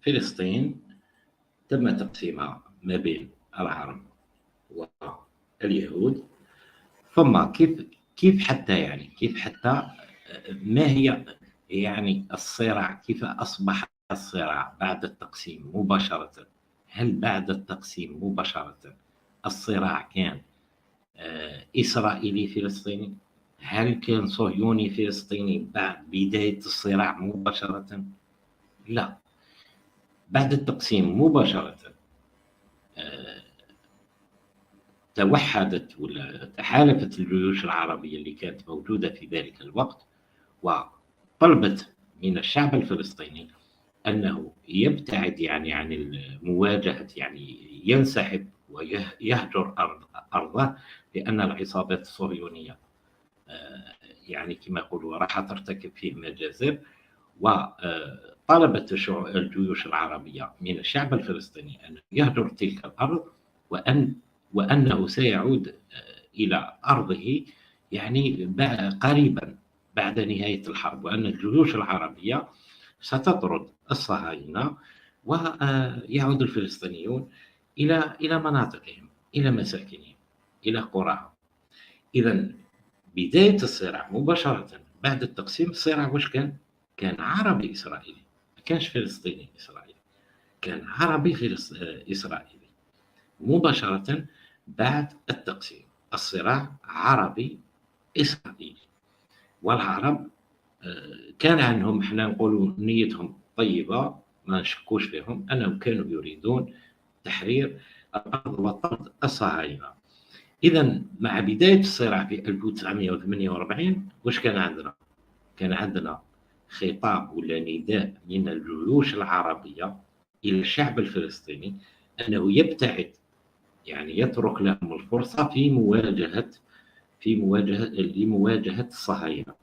فلسطين تم تقسيمها ما بين العرب واليهود. ثم كيف حتى ما هي يعني الصراع، كيف أصبح الصراع بعد التقسيم مباشرة؟ هل بعد التقسيم مباشرة الصراع كان إسرائيلي فلسطيني؟ هل كان صهيوني فلسطيني بعد بداية الصراع مباشرة؟ لا، بعد التقسيم مباشرة توحدت ولا تحالفت الجيوش العربية اللي كانت موجودة في ذلك الوقت، وطلبت من الشعب الفلسطيني أنه يبتعد يعني عن المواجهة، يعني ينسحب ويهجر أرضه، لأن العصابات الصهيونية يعني كما يقولوا راح ترتكب فيه مجازر. وطلبت الجيوش العربية من الشعب الفلسطيني أن يهجر تلك الأرض، وأنه سيعود إلى أرضه يعني قريبا بعد نهاية الحرب، وأن الجيوش العربية ستطرد الصهاينة ويعود الفلسطينيون إلى مناطقهم، إلى مساكنهم، إلى قراهم. إذا بداية الصراع مباشرة بعد التقسيم، الصراع واش كان؟ كان عربي إسرائيلي، ما كانش فلسطيني إسرائيلي، كان عربي إسرائيلي مباشرة بعد التقسيم. الصراع عربي إسرائيلي، والعرب كان عنهم، احنا نقولوا نيتهم طيبة، ما نشكوش فيهم، أنهم كانوا يريدون تحرير الأرض وطرد الصهاينة. إذا مع بداية الصراع في 1948 واش كان عندنا؟ كان عندنا خطاب ولا نداء من الجيوش العربية إلى الشعب الفلسطيني أنه يبتعد، يعني يترك لهم الفرصة لمواجهة الصهاينة.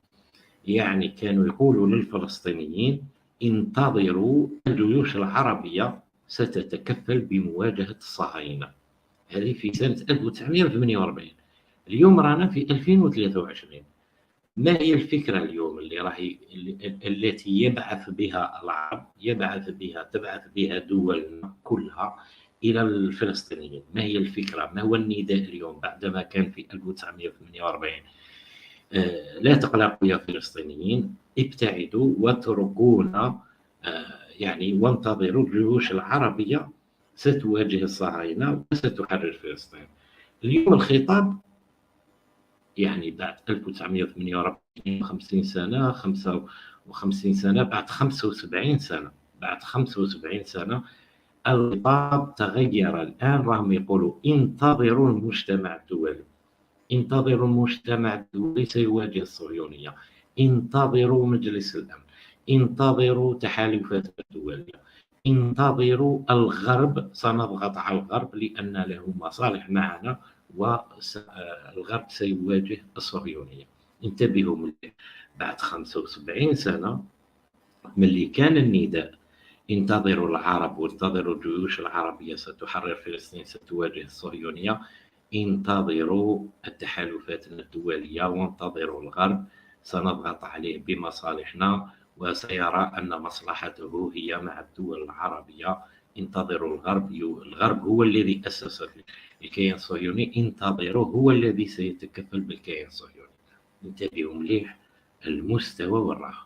يعني كانوا يقولوا للفلسطينيين انتظروا، الجيوش العربية ستتكفل بمواجهة الصهاينة. هذه في سنة 1948. اليوم رانا في 2023. ما هي الفكرة اليوم التي يبعث بها العرب، تبعث بها دولنا كلها إلى الفلسطينيين؟ ما هي الفكرة؟ ما هو النداء اليوم بعدما كان في 1948 لا تقلقوا يا فلسطينيين، ابتعدوا واتركونا يعني وانتظروا، الجيوش العربية ستواجه الصهاينة وستحرر فلسطين. اليوم الخطاب يعني بعد 1948، 50 سنة، 55 سنة، بعد 75 سنة، الخطاب تغير. الآن راهم يقولوا انتظروا المجتمع الدولي، انتظروا المجتمع الدولي سيواجه الصهيونية، انتظروا مجلس الأمن، انتظروا تحالفات الدولية، انتظروا الغرب، سنضغط على الغرب لأن له مصالح معنا، والغرب سيواجه الصهيونية. انتبهوا مليح، بعد 75 سنة ملي كان النداء انتظروا العرب وانتظروا الجيوش العربية ستحرر فلسطين، ستواجه الصهيونية، انتظروا التحالفات الدولية وانتظروا الغرب، سنضغط عليه بمصالحنا وسيرى أن مصلحته هي مع الدول العربية. انتظروا الغرب هو الذي أسس الكيان الصهيوني، انتظروا هو الذي سيتكفل بالكيان الصهيوني. انتبهوا مليح المستوى والراه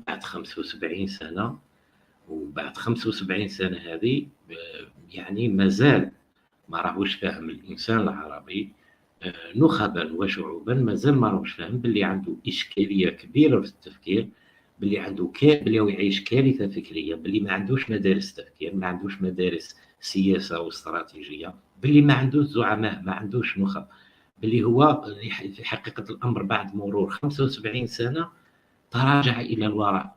بعد 75 سنة. وبعد 75 سنة هذه يعني مازال ما راهوش فاهم الإنسان العربي نخبا وشعوبا، مازال ما راهوش فاهم باللي عنده إشكالية كبيرة في التفكير، باللي هو يعيش كارثة فكرية، باللي ما عندوش مدارس تفكير، ما عندوش مدارس سياسة واستراتيجية، باللي ما عندوش زعماء، ما عندوش نخب، باللي هو في حقيقة الأمر بعد مرور 75 سنة تراجع إلى الوراء.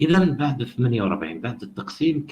إذا بعد 48 بعد التقسيم